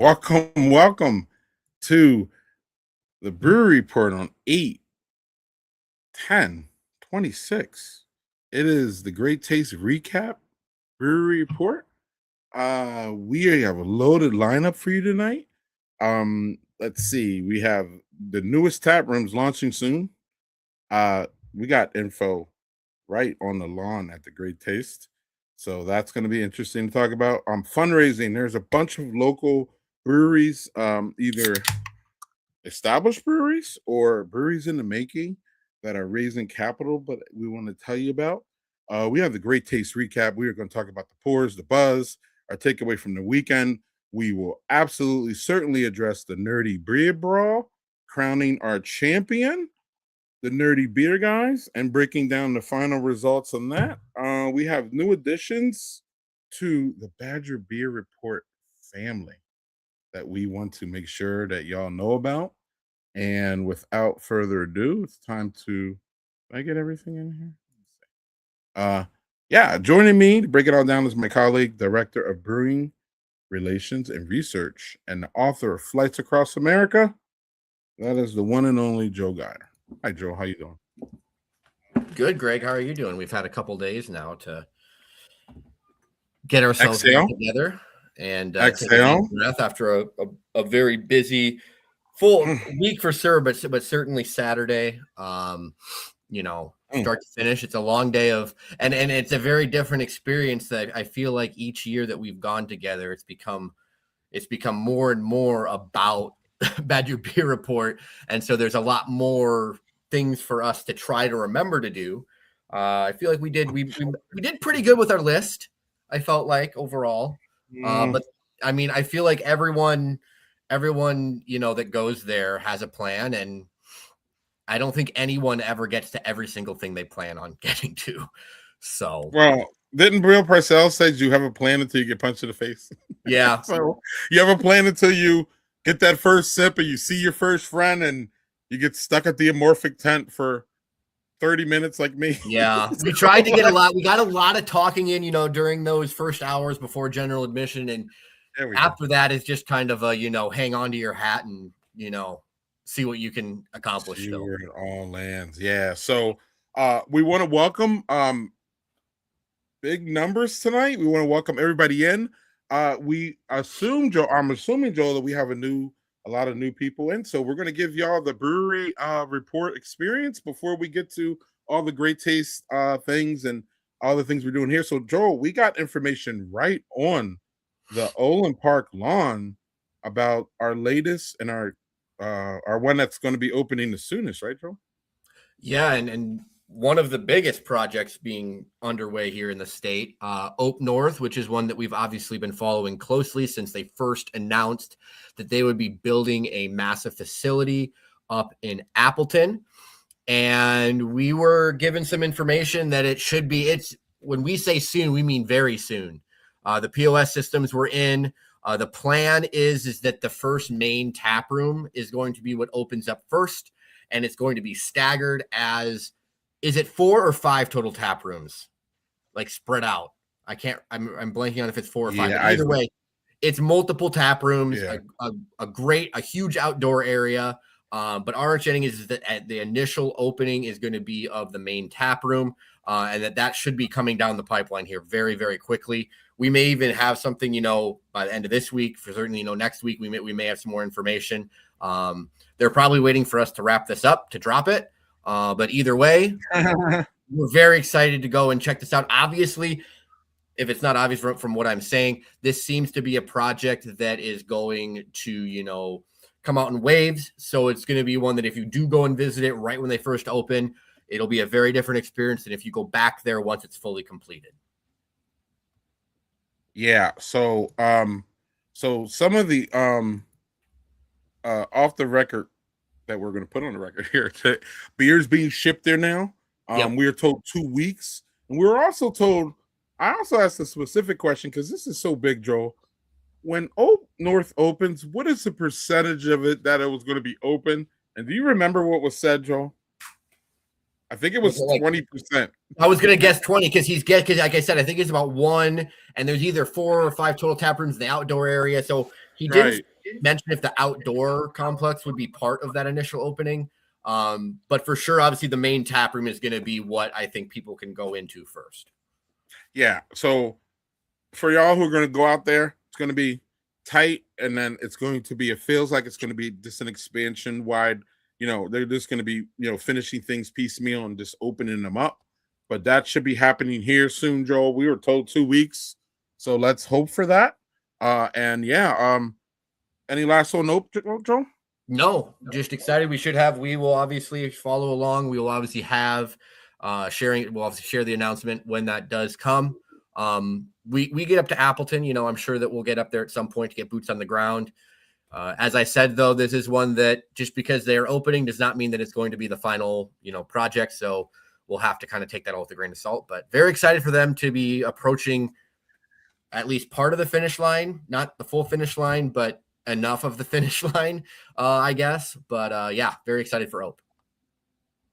Welcome to the Brewery Report on 8/10/26. It is the Great Taste Recap Brewery Report. We have a loaded lineup for you tonight. Let's see. We have the newest tap rooms launching soon. We got info right on the lawn at the Great Taste. So that's going to be interesting to talk about. Fundraising. There's a bunch of local breweries, either established breweries or breweries in the making that are raising capital, but we want to tell you about. We have the Great Taste Recap. We are going to talk about the pours, the buzz, our takeaway from the weekend. We will absolutely certainly address the Nerdy Beer Brawl, crowning our champion, the Nerdy Beer guys, and breaking down the final results on that. We have new additions to the Badger Beer Report family that we want to make sure that y'all know about. And without further ado, it's time to I get everything in here? Joining me to break it all down is my colleague, Director of Brewing Relations and Research, and the author of Flights Across America. That is the one and only Joe Guyer. Hi, Joe. How you doing? Good, Greg. How are you doing? We've had a couple days now to get ourselves together and take a deep breath after a very busy full week for sure, but certainly Saturday. Start to finish, it's a long day of, and it's a very different experience that I feel like each year that we've gone together, it's become more and more about Badger Beer Report, and so there's a lot more things for us to try to remember to do. I feel like we did pretty good with our list. I felt like overall, but I mean, I feel like everyone that goes there has a plan, and I don't think anyone ever gets to every single thing they plan on getting to. So, well, didn't Bill Parcells say you have a plan until you get punched in the face? Yeah. So you have a plan until you get that first sip and you see your first friend and you get stuck at the amorphic tent for 30 minutes like me. Yeah. We tried to get we got a lot of talking in, during those first hours before general admission. And after that is just kind of a, hang on to your hat and, see what you can accomplish. See where it all lands. Yeah. So we want to welcome big numbers tonight. We want to welcome everybody in. I'm assuming, Joel, that we have a lot of new people in. So we're going to give y'all the brewery report experience before we get to all the Great Taste things and all the things we're doing here. So Joel, we got information right on the Olin Park lawn about our latest and our one that's going to be opening the soonest, right, Joel? Yeah, and one of the biggest projects being underway here in the state, Oak North, which is one that we've obviously been following closely since they first announced that they would be building a massive facility up in Appleton. And we were given some information that when we say soon, we mean very soon. The POS systems were in. The plan is that the first main tap room is going to be what opens up first, and it's going to be staggered as, is it 4 or 5 total tap rooms, like spread out? I'm blanking on if it's 4 or 5. But either way, it's multiple tap rooms, a huge outdoor area. But our understanding is that at the initial opening is going to be of the main tap room, and that should be coming down the pipeline here very, very quickly. We may even have something, by the end of this week. For certainly, next week we may have some more information. They're probably waiting for us to wrap this up to drop it. But either way, we're very excited to go and check this out. Obviously, if it's not obvious from what I'm saying, this seems to be a project that is going to, come out in waves. So it's going to be one that if you do go and visit it right when they first open, it'll be a very different experience than if you go back there once it's fully completed. Yeah. So some of the off the record that we're going to put on the record here, beer's being shipped there now. We are told 2 weeks, and we were also told. I also asked a specific question because this is so big, Joel. When Oak North opens, what is the percentage of it that it was going to be open? And do you remember what was said, Joel? I think it was 20%. I was going to guess 20 because like I said, I think it's about 1, and there's either 4 or 5 total tap rooms in the outdoor area. So He didn't Right. mention if the outdoor complex would be part of that initial opening. But for sure, obviously, the main tap room is going to be what I think people can go into first. Yeah. So for y'all who are going to go out there, it's going to be tight, and then it's going to be. It feels like it's going to be just an expansion wide. They're just going to be finishing things piecemeal and just opening them up. But that should be happening here soon, Joel. We were told 2 weeks, so let's hope for that. And yeah, any last one, nope, Joel? No, just excited. We will obviously follow along. We will obviously have sharing. We'll obviously share the announcement when that does come. We get up to Appleton. I'm sure that we'll get up there at some point to get boots on the ground. As I said, though, this is one that just because they're opening does not mean that it's going to be the final, project. So we'll have to kind of take that all with a grain of salt. But very excited for them to be approaching at least part of the finish line, not the full finish line, but enough of the finish line, I guess. But yeah, very excited for Ope.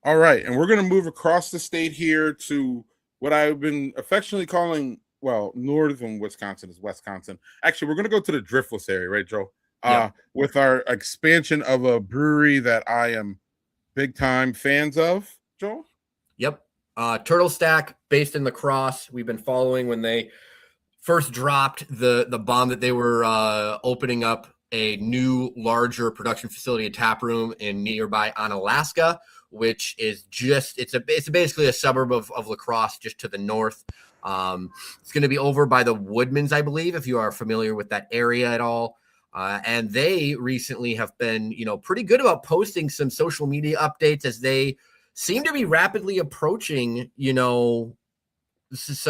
All right, and we're going to move across the state here to what I've been affectionately calling, northern Wisconsin is Wisconsin. Actually, we're going to go to the Driftless area, right, Joe? Yep. With our expansion of a brewery that I am big time fans of, Joel. Yep. Turtle Stack, based in La Crosse. We've been following when they first dropped the bomb that they were opening up a new, larger production facility and tap room in nearby Onalaska, which is it's basically a suburb of La Crosse, just to the north. It's going to be over by the Woodmans, I believe, if you are familiar with that area at all. And they recently have been, pretty good about posting some social media updates as they seem to be rapidly approaching, this is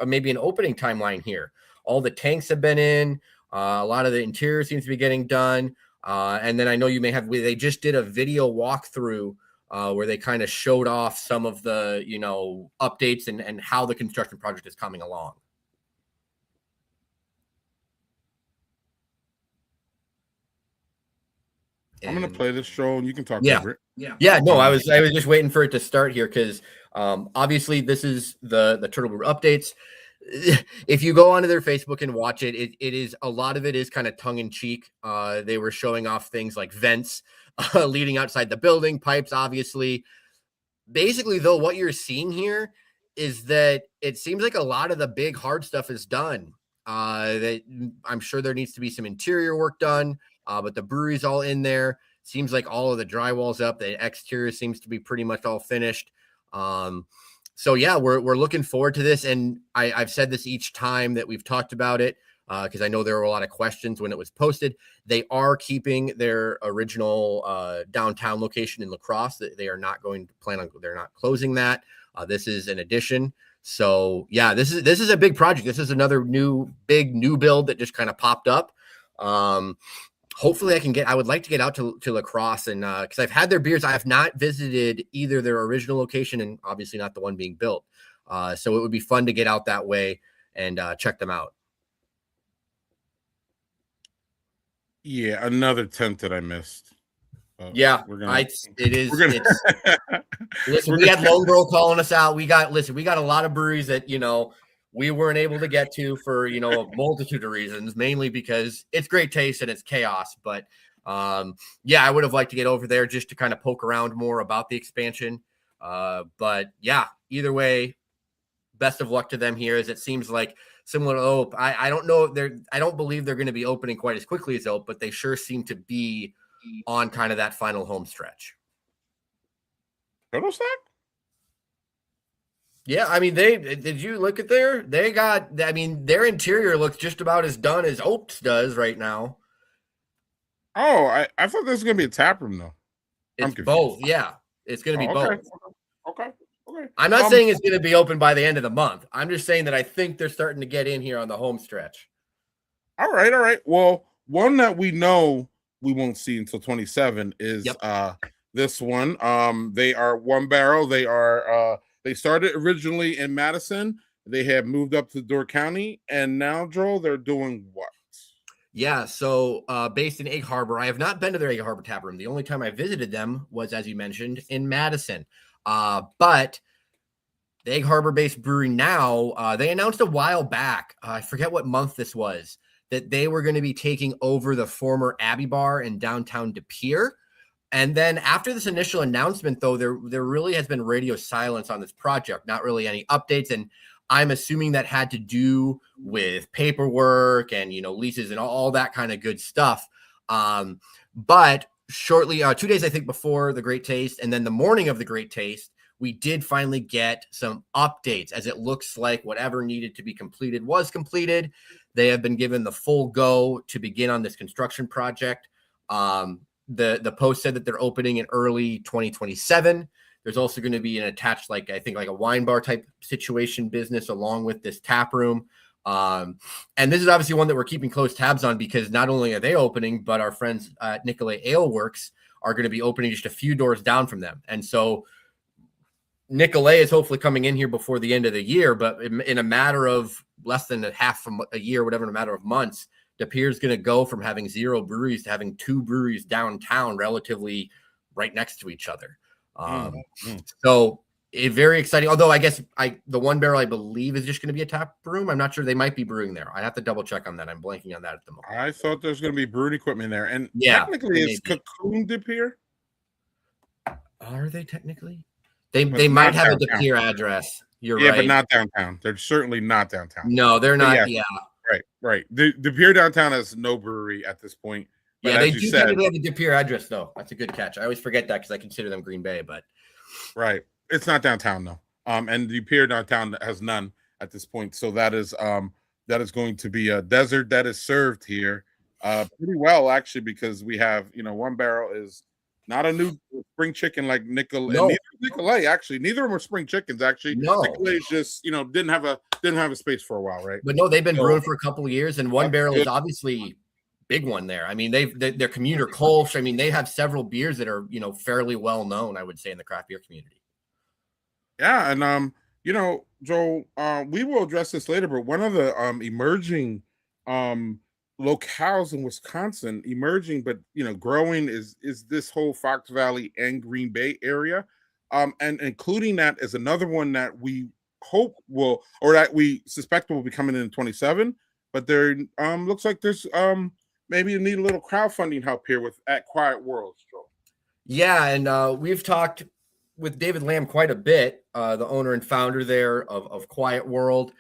maybe an opening timeline here. All the tanks have been in. A lot of the interior seems to be getting done. And then I know they just did a video walkthrough where they kind of showed off some of the, updates and how the construction project is coming along. I'm going to play this show and you can talk over it. Yeah. No, I was just waiting for it to start here because obviously this is the Turtle Brew updates. If you go onto their Facebook and watch it, it is a lot of it is kind of tongue in cheek. They were showing off things like vents leading outside the building, pipes, obviously. Basically, though, what you're seeing here is that it seems like a lot of the big hard stuff is done. That I'm sure there needs to be some interior work done, but the brewery's all in there. Seems like all of the drywall's up. The exterior seems to be pretty much all finished. So yeah, we're looking forward to this. And I've said this each time that we've talked about it, because I know there were a lot of questions when it was posted. They are keeping their original downtown location in La Crosse. They are not going to they're not closing that. This is an addition. So yeah, this is a big project. This is another big new build that just kind of popped up. Hopefully I would like to get out to La Crosse and because I've had their beers. I have not visited either their original location and obviously not the one being built. So it would be fun to get out that way and check them out. Yeah, another tent that I missed. Yeah, listen, we had Lone Girl calling us out. We got a lot of breweries that, we weren't able to get to for, a multitude of reasons, mainly because it's great taste and it's chaos. But yeah, I would have liked to get over there just to kind of poke around more about the expansion. But yeah, either way, best of luck to them here, as it seems like similar to Ope. I don't know. I don't believe they're going to be opening quite as quickly as Ope, but they sure seem to be on kind of that final home stretch. Turtle Stack? Yeah, I mean, did you look at their interior looks just about as done as Ope's does right now. Oh, I thought this was gonna be a tap room though. It's both, yeah. It's gonna be both. Okay. I'm not saying it's gonna be open by the end of the month. I'm just saying that I think they're starting to get in here on the home stretch. All right. Well, one that we know we won't see until 27 is this one. They are One Barrel. They started originally in Madison. They have moved up to Door County, and now, Joel, they're doing what? Yeah, so based in Egg Harbor. I have not been to their Egg Harbor tap room. The only time I visited them was, as you mentioned, in Madison. But the Egg Harbor-based brewery now, they announced a while back, I forget what month this was, that they were going to be taking over the former Abbey Bar in downtown De Pere. And then after this initial announcement, though, there really has been radio silence on this project, not really any updates. And I'm assuming that had to do with paperwork and, leases and all that kind of good stuff. But shortly, 2 days, I think, before the Great Taste, and then the morning of the Great Taste, we did finally get some updates, as it looks like whatever needed to be completed was completed. They have been given the full go to begin on this construction project. The post said that they're opening in early 2027. There's also going to be an attached, like a wine bar type situation business along with this tap room. And this is obviously one that we're keeping close tabs on, because not only are they opening, but our friends at Nicolay Ale Works are going to be opening just a few doors down from them. And so Nicolay is hopefully coming in here before the end of the year, but in a matter of less than a year, whatever, in a matter of months, De Pere is going to go from having 0 breweries to having 2 breweries downtown, relatively right next to each other. So very exciting. Although I guess the One Barrel, I believe, is just going to be a tap room. I'm not sure. They might be brewing there. I have to double check on that. I'm blanking on that at the moment. I thought there's going to be brewing equipment there, and yeah, technically, it's Cocoon De Pere. Are they technically? They might have downtown. A De Pere address. You're right. Yeah, but not downtown. They're certainly not downtown. No, they're not. Yeah. Right. The De Pere downtown has no brewery at this point. But yeah, they do technically have a De Pere address, though. That's a good catch. I always forget that because I consider them Green Bay, but right. It's not downtown though. And De Pere downtown has none at this point. So that is going to be a desert that is served here pretty well, actually, because we have, One Barrel is not a new spring chicken like Nicolay. No. Nicolay, actually, neither of them are spring chickens. Actually, no. Nicolay's just didn't have a space for a while, right? But no, they've been brewing for a couple of years, and One Barrel is obviously big one there. I mean, they're commuter Kolsch. I mean, they have several beers that are fairly well known, I would say, in the craft beer community. Yeah, and Joel, we will address this later, but one of the emerging locales in Wisconsin, but growing is this whole Fox Valley and Green Bay area, and including that is another one that we hope will, or that we suspect will be coming in 27. But there looks like there's maybe you need a little crowdfunding help here at Quiet World, Joel. Yeah, and we've talked with David Lamb quite a bit, the owner and founder there of Quiet World.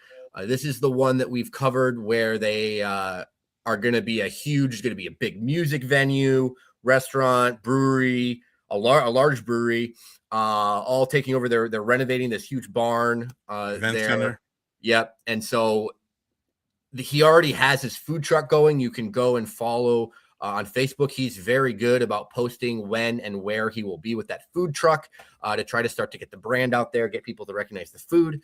This is the one that we've covered where they are going to be a big music venue, restaurant, brewery, a large brewery, all taking over. They're renovating this huge barn event center. Yep. And so he already has his food truck going. You can go and follow on Facebook. He's very good about posting when and where he will be with that food truck to try to start to get the brand out there, get people to recognize the food.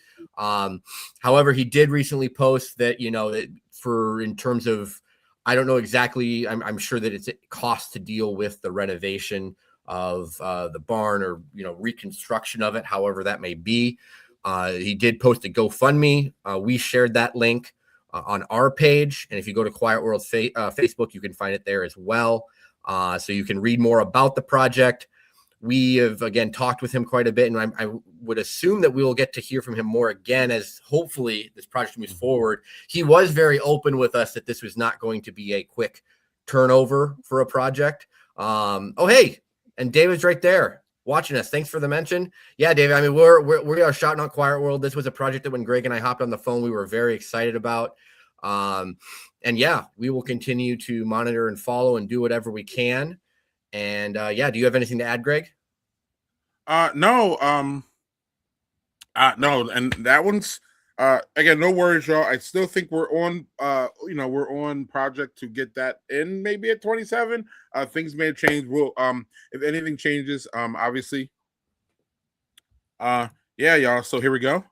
However, he did recently post that, in terms of, I don't know exactly, I'm sure that it costs to deal with the renovation of the barn or, reconstruction of it, however that may be. He did post a GoFundMe. We shared that link on our page. And if you go to Quiet World Facebook, you can find it there as well. So you can read more about the project. We have, again, talked with him quite a bit, and I would assume that we will get to hear from him more again as hopefully this project moves forward. He was very open with us that this was not going to be a quick turnover for a project. Hey, and David's right there watching us. Thanks for the mention. Yeah, David, I mean, we are shouting out Quiet World. This was a project that when Greg and I hopped on the phone, we were very excited about. And yeah, we will continue to monitor and follow and do whatever we can. And do you have anything to add, Greg? No. No, and that one's again, no worries, y'all. I still think we're on we're on project to get that in maybe at 27. Things may change. We'll if anything changes, obviously. Yeah, y'all. So here we go.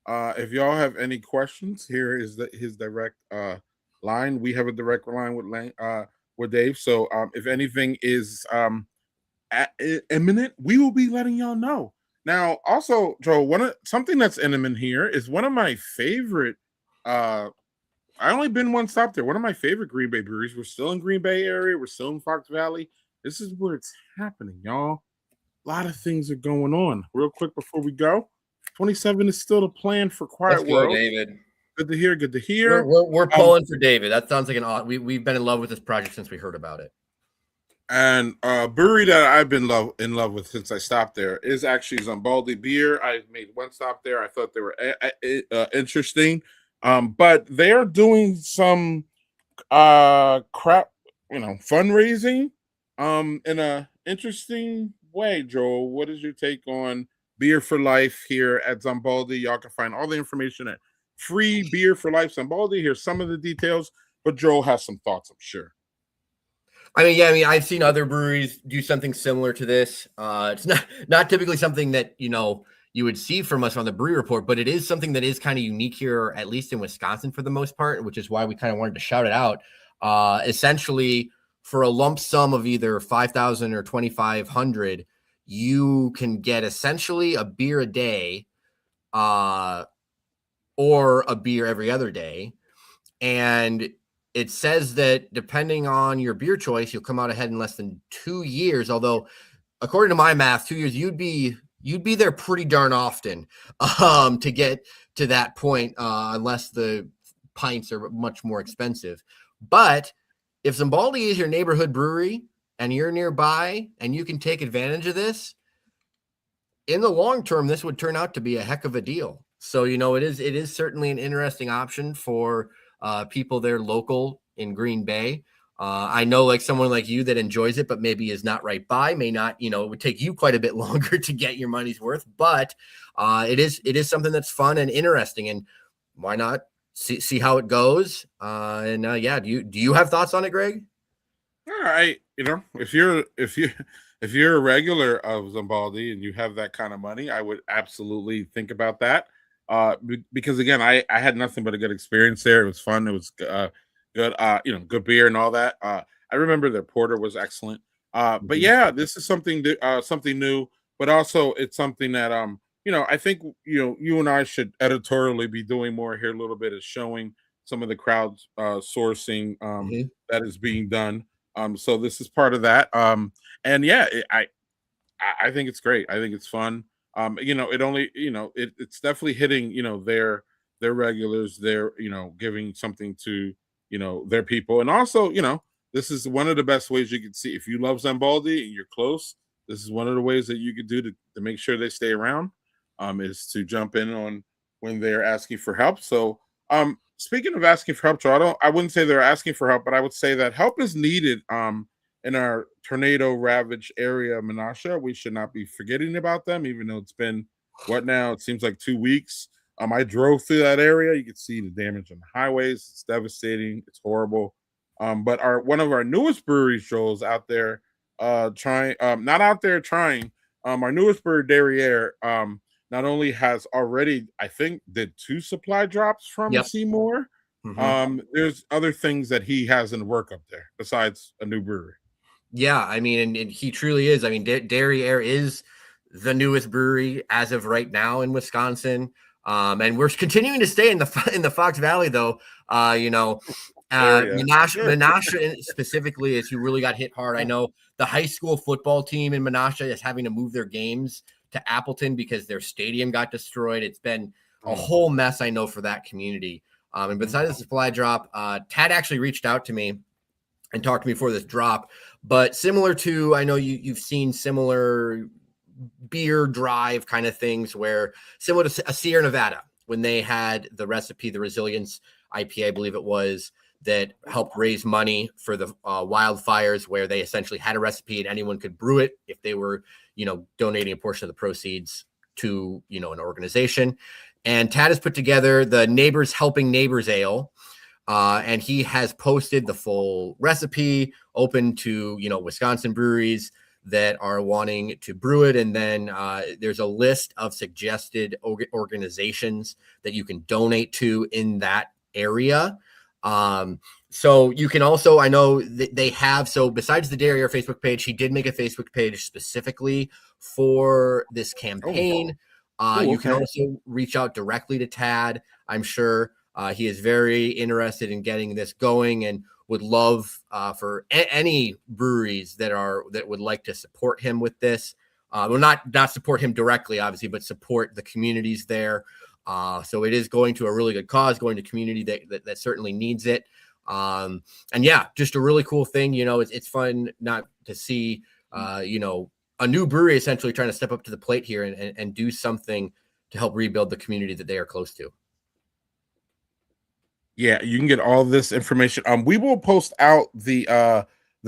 If y'all have any questions, here is his direct line. We have a direct line with Dave. So if anything is imminent, we will be letting y'all know. Now, also, Joe, something that's imminent here is one of my favorite. I only been one stop there. One of my favorite Green Bay breweries. We're still in Green Bay area. We're still in Fox Valley. This is where it's happening, y'all. A lot of things are going on. Real quick before we go, 27 is still the plan for Quiet World. David. Good to hear. Good to We're hear. we're pulling for David. That sounds like we've been in love with this project since we heard about it. And brewery that I've been in love with since I stopped there is actually Zambaldi Beer. I made one stop there. I thought they were interesting, but they are doing some crap, fundraising in a interesting way. Joel, what is your take on Beer for Life here at Zambaldi? Y'all can find all the information at Free Beer for Life Zambaldi. Here's some of the details, but Joel has some thoughts, I'm sure. I mean, I've seen other breweries do something similar to this. It's not typically something that you would see from us on the Brewery Report, but it is something that is kind of unique here, at least in Wisconsin for the most part, which is why we kind of wanted to shout it out. Essentially, for a lump sum of either $5,000 or $2,500, you can get essentially a beer a day, or a beer every other day, and it says that depending on your beer choice, you'll come out ahead in less than 2 years. Although, according to my math, 2 years, you'd be there pretty darn often to get to that point, unless the pints are much more expensive. But if Zambaldi is your neighborhood brewery and you're nearby and you can take advantage of this, in the long term, this would turn out to be a heck of a deal. So, it is certainly an interesting option for people there local in Green Bay. I know like someone like you that enjoys it, but maybe is not right by, may not, it would take you quite a bit longer to get your money's worth, but it is something that's fun and interesting, and why not see how it goes? Yeah, do you have thoughts on it, Greg? All right, if you're a regular of Zambaldi and you have that kind of money, I would absolutely think about that. Because again, I had nothing but a good experience there. It was fun. It was good. Good beer and all that. I remember their porter was excellent. But yeah, this is something new. But also, it's something that I think you and I should editorially be doing more here. A little bit is showing some of the crowd sourcing that is being done. So this is part of that. And yeah, I think it's great. I think it's fun. It only, it's definitely hitting, their regulars, they're, giving something to, their people. And also, this is one of the best ways you can see if you love Zambaldi and you're close. This is one of the ways that you could do to make sure they stay around, is to jump in on when they're asking for help. So, speaking of asking for help, Joe, I wouldn't say they're asking for help, but I would say that help is needed. In our tornado ravaged area of Menasha. We should not be forgetting about them, even though it's been what now? It seems like 2 weeks. I drove through that area. You can see the damage on the highways. It's devastating. It's horrible. But one of our newest breweries, Joel's out there trying, not out there trying. Our newest brewery, Derriere, not only has already, I think, did 2 supply drops from Seymour. There's other things that he has in work up there besides a new brewery. Yeah, I mean, and he truly is. I mean, Derriere is the newest brewery as of right now in Wisconsin, and we're continuing to stay in the Fox Valley, though. Menasha specifically, as you really got hit hard. I know the high school football team in Menasha is having to move their games to Appleton because their stadium got destroyed. It's been a whole mess, I know, for that community. And besides the supply drop, Tad actually reached out to me and talked to me before this drop. But similar to, I know you've seen similar beer drive kind of things where similar to Sierra Nevada, when they had the recipe, the Resilience IPA, I believe it was, that helped raise money for the wildfires, where they essentially had a recipe and anyone could brew it if they were, donating a portion of the proceeds to, an organization. And Tad has put together the Neighbors Helping Neighbors Ale. And he has posted the full recipe open to, Wisconsin breweries that are wanting to brew it. And then there's a list of suggested organizations that you can donate to in that area. So you can also, I know they have, so besides the Derriere Facebook page, he did make a Facebook page specifically for this campaign. You can also reach out directly to Tad, I'm sure. He is very interested in getting this going and would love for any breweries that would like to support him with this. Well, not support him directly, obviously, but support the communities there. So it is going to a really good cause, going to community that certainly needs it. And yeah, just a really cool thing. It's fun not to see, a new brewery essentially trying to step up to the plate here and do something to help rebuild the community that they are close to. Yeah, you can get all this information. We will post out the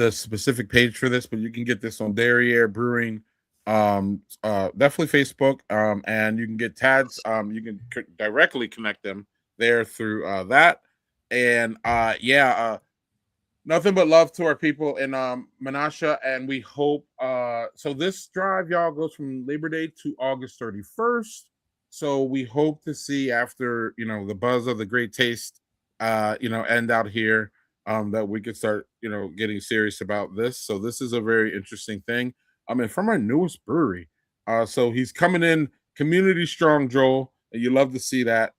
specific page for this, but you can get this on Derriere Brewing, definitely Facebook, and you can get Tad's. You can directly connect them there through that, and nothing but love to our people in Menasha, and we hope so this drive, y'all, goes from Labor Day to August 31st. So we hope to see after the buzz of the great taste end out here, that we could start getting serious about this. So this is a very interesting thing. And from our newest brewery. So he's coming in community strong, Joel, and you love to see that.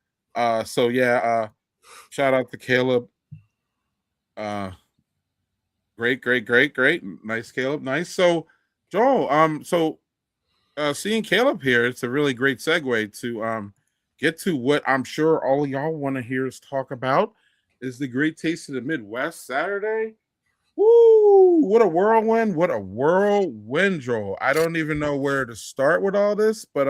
So yeah, shout out to Caleb. Great. Nice, Caleb. Nice. So, Joel, seeing Caleb here, it's a really great segue to get to what I'm sure all of y'all want to hear us talk about is the Great Taste of the Midwest Saturday. Woo! What a whirlwind! What a whirlwind, Joel. I don't even know where to start with all this, but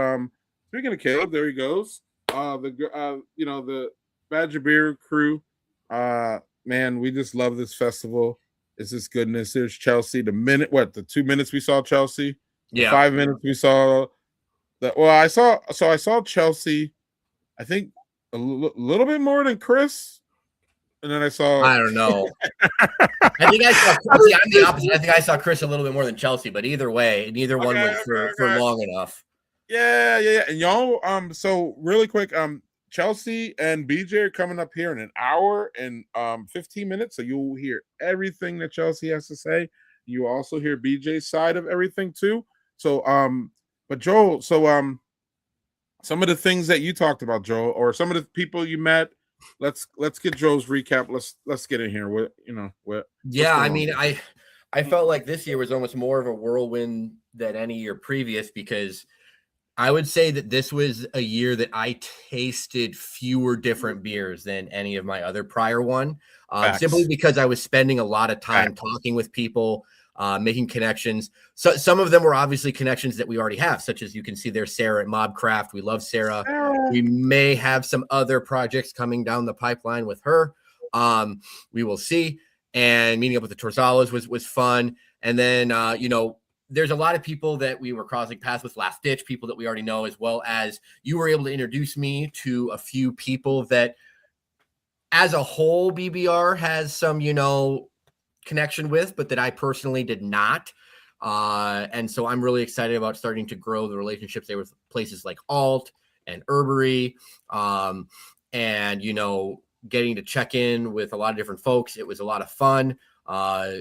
speaking of Caleb, there he goes. The Badger Beer crew. Man, we just love this festival. It's just goodness. There's Chelsea. The 2 minutes we saw Chelsea. The 5 minutes we saw I saw Chelsea, I think a little bit more than Chris. And then I don't know. I think I saw Chelsea. I'm the opposite. I think I saw Chris a little bit more than Chelsea, but either way, neither one was for long enough. Yeah. And y'all, so really quick, Chelsea and BJ are coming up here in an hour and 15 minutes. So you'll hear everything that Chelsea has to say. You also hear BJ's side of everything too. So but Joel, so some of the things that you talked about, Joel, or some of the people you met, let's get Joel's recap. Let's get in here. I felt like this year was almost more of a whirlwind than any year previous, because I would say that this was a year that I tasted fewer different beers than any of my other prior one, simply because I was spending a lot of time talking with people, making connections. So some of them were obviously connections that we already have, such as you can see there's Sarah at Mobcraft. We love Sarah. We may have some other projects coming down the pipeline with her. We will see. And meeting up with the Torzalas was fun. And then, there's a lot of people that we were crossing paths with last ditch, people that we already know, as well as you were able to introduce me to a few people that as a whole BBR has some, connection with, but that I personally did not. And so I'm really excited about starting to grow the relationships there with places like Alt and Herbery, and, getting to check in with a lot of different folks. It was a lot of fun.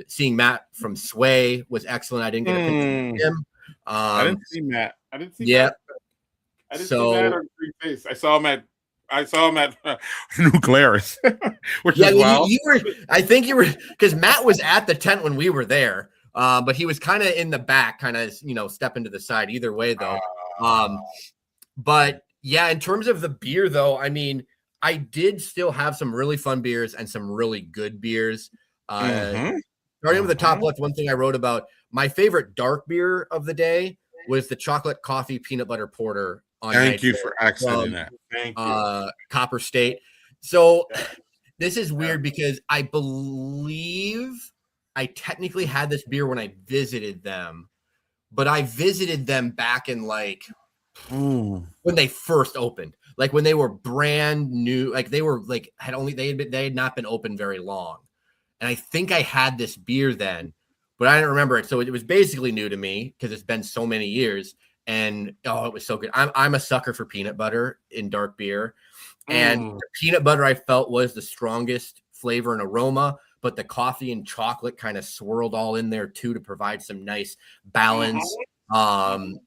Seeing Matt from Sway was excellent. I didn't get a picture with him. I didn't see Matt. I didn't see Matt on Green Face. I saw him at New Glarus. Which is wild. I think you were, because Matt was at the tent when we were there, but he was kind of in the back, kind of stepping to the side. Either way, though. But yeah, in terms of the beer, though, I mean, I did still have some really fun beers and some really good beers. Starting with the top left, one thing I wrote about, my favorite dark beer of the day was the chocolate coffee peanut butter porter. Thank you for accenting that. Thank you. Copper State. So this is weird because I believe I technically had this beer when I visited them, but I visited them back in when they first opened, like when they were brand new, like they were like they had not been open very long. And I think I had this beer then, but I didn't remember it. So it was basically new to me because it's been so many years. And it was so good. I'm a sucker for peanut butter in dark beer. And the peanut butter I felt was the strongest flavor and aroma, but the coffee and chocolate kind of swirled all in there too to provide some nice balance, and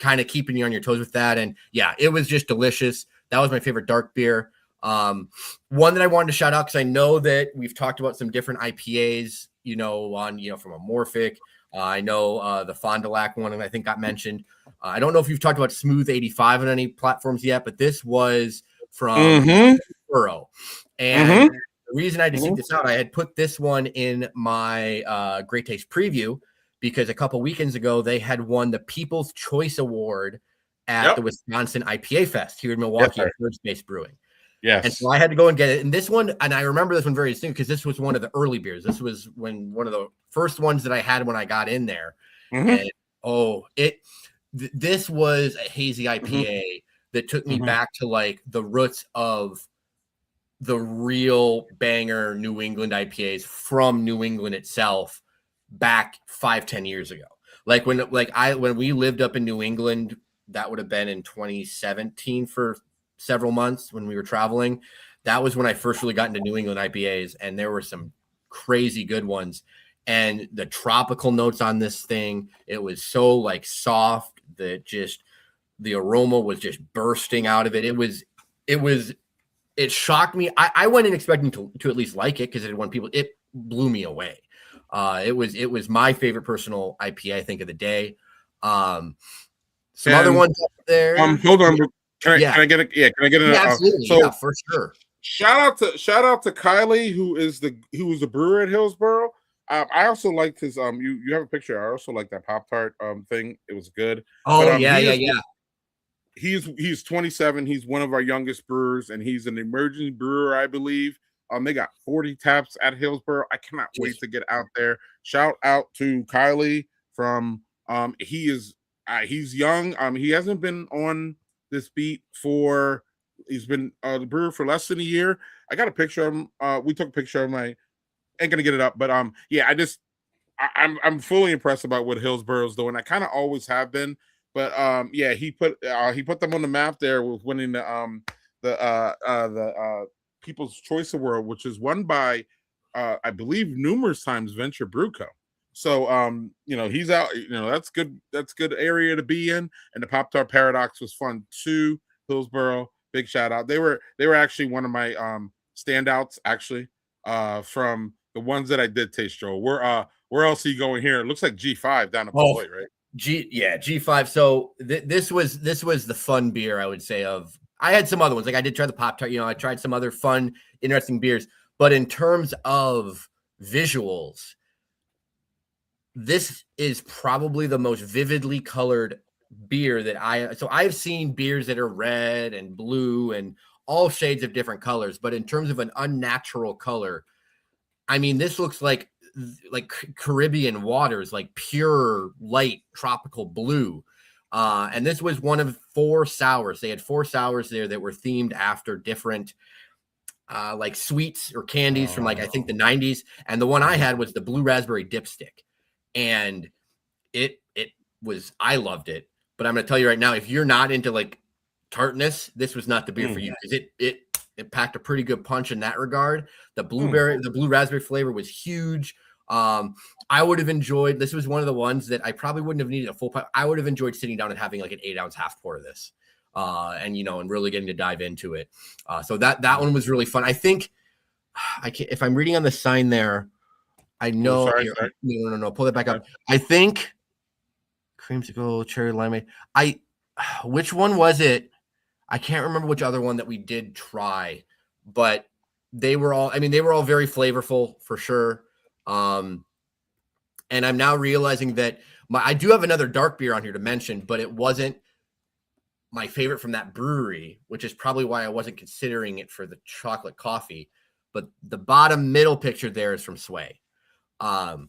kind of keeping you on your toes with that. And yeah, it was just delicious. That was my favorite dark beer. One that I wanted to shout out, because I know that we've talked about some different IPAs, from Amorphic, I know the Fond du Lac one, and I think got mentioned. I don't know if you've talked about Smooth 85 on any platforms yet, but this was from Burrow. And the reason I had to seek this out, I had put this one in my Great Taste preview because a couple weekends ago they had won the People's Choice Award at the Wisconsin IPA Fest here in Milwaukee at Third Space Brewing. Yes. And so I had to go and get it. And this one, and I remember this one very distinctly because this was one of the early beers. This was one of the first ones that I had when I got in there. And this was a hazy IPA that took me back to like the roots of the real banger New England IPAs from New England itself back 5-10 years ago. Like when we lived up in New England, that would have been in 2017 for several months when we were traveling. That was when I first really got into New England IPAs, and there were some crazy good ones. And the tropical notes on this thing, it was so like soft that just the aroma was just bursting out of it. It shocked me. I went in expecting to at least like it because it blew me away. It was my favorite personal IPA, I think, of the day. Some other ones up there. Hold on. Can I get it? Yeah, can I get it? Yeah, absolutely. So, for sure. Shout out to Kylie, who was the brewer at Hillsborough. I also liked his you have a picture. I also like that Pop-Tart thing. It was good. Oh, but, yeah. He's 27. He's one of our youngest brewers, and he's an emerging brewer, I believe. They got 40 taps at Hillsborough. I cannot wait to get out there. Shout out to Kylie from he's young. He hasn't been on this beat he's been the brewer for less than a year. I got a picture of him. We took a picture of him. I ain't gonna get it up, but I'm fully impressed about what Hillsborough's doing. I kind of always have been, but he put them on the map there with winning the People's Choice Award, which is won by I believe numerous times Venture Brew Co. So he's out. That's good. That's good area to be in. And the Pop-Tart Paradox was fun too. Hillsborough, big shout out. They were actually one of my standouts actually from the ones that I did taste. Joe, where else are you going here? It looks like G5 down at Beloit, right? G5. So this was the fun beer, I would say. I had some other ones, like I did try the Pop-Tart. I tried some other fun, interesting beers, but in terms of visuals, this is probably the most vividly colored beer that I've seen beers that are red and blue and all shades of different colors, but in terms of an unnatural color, I mean, this looks like Caribbean waters, like pure light tropical blue. And this was one of 4 sours. They had 4 sours there that were themed after different like sweets or candies from I think the 90s. And the one I had was the blue raspberry dipstick. And I loved it. But I'm going to tell you right now, if you're not into like tartness, this was not the beer for you, because it packed a pretty good punch in that regard. The blue raspberry flavor was huge. I would have enjoyed, this was one of the ones that I probably wouldn't have needed a full pipe. I would have enjoyed sitting down and having like an 8-ounce half pour of this, and really getting to dive into it. So that one was really fun. I think if I'm reading on the sign there, I know. Sorry. No. Pull that back up. I think creamsicle, cherry limeade. Which one was it? I can't remember which other one that we did try, but they were all very flavorful for sure. And I'm now realizing that I do have another dark beer on here to mention, but it wasn't my favorite from that brewery, which is probably why I wasn't considering it for the chocolate coffee. But the bottom middle picture there is from Sway. And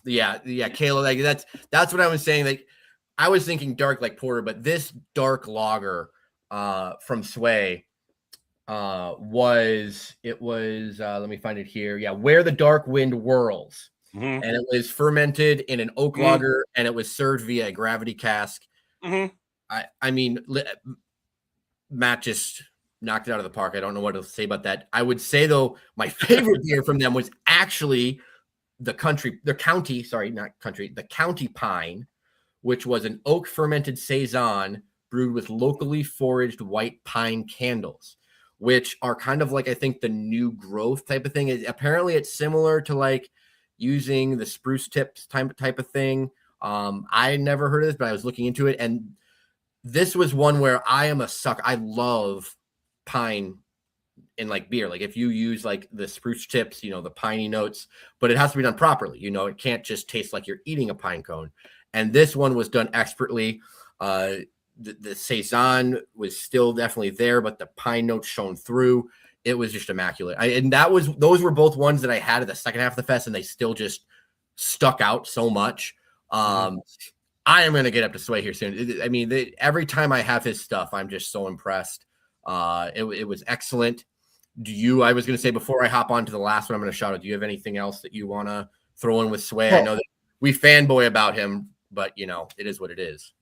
Kayla, like that's what I was saying. Like I was thinking dark like porter, but this dark lager from Sway let me find it here. Yeah, Where the Dark Wind Whirls. And it was fermented in an oak lager, and it was served via a gravity cask. I mean, Matt just knocked it out of the park. I don't know what to say about that. I would say though, my favorite beer from them was actually the County Pine, which was an oak fermented saison brewed with locally foraged white pine candles, which are kind of like, I think, the new growth type of thing. Apparently it's similar to like using the spruce tips type of thing. I never heard of this, but I was looking into it, and this was one where I am a sucker. I love pine in like beer. Like if you use like the spruce tips, the piney notes, but it has to be done properly. It can't just taste like you're eating a pine cone. And this one was done expertly. The saison was still definitely there, but the pine notes shone through. It was just immaculate. Those were both ones that I had at the second half of the fest, and they still just stuck out so much. I am going to get up to Sway here soon. I mean, every time I have his stuff, I'm just so impressed. It was excellent. I was going to say before I hop on to the last one, I'm going to shout out. Do you have anything else that you want to throw in with Sway? I know that we fanboy about him, but it is what it is.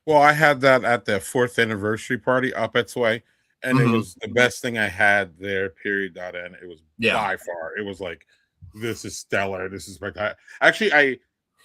Well, I had that at the 4th anniversary party up at Sway, and it was the best thing I had there, period, dot end. It was by far. It was like, this is stellar. This is spectacular. Actually,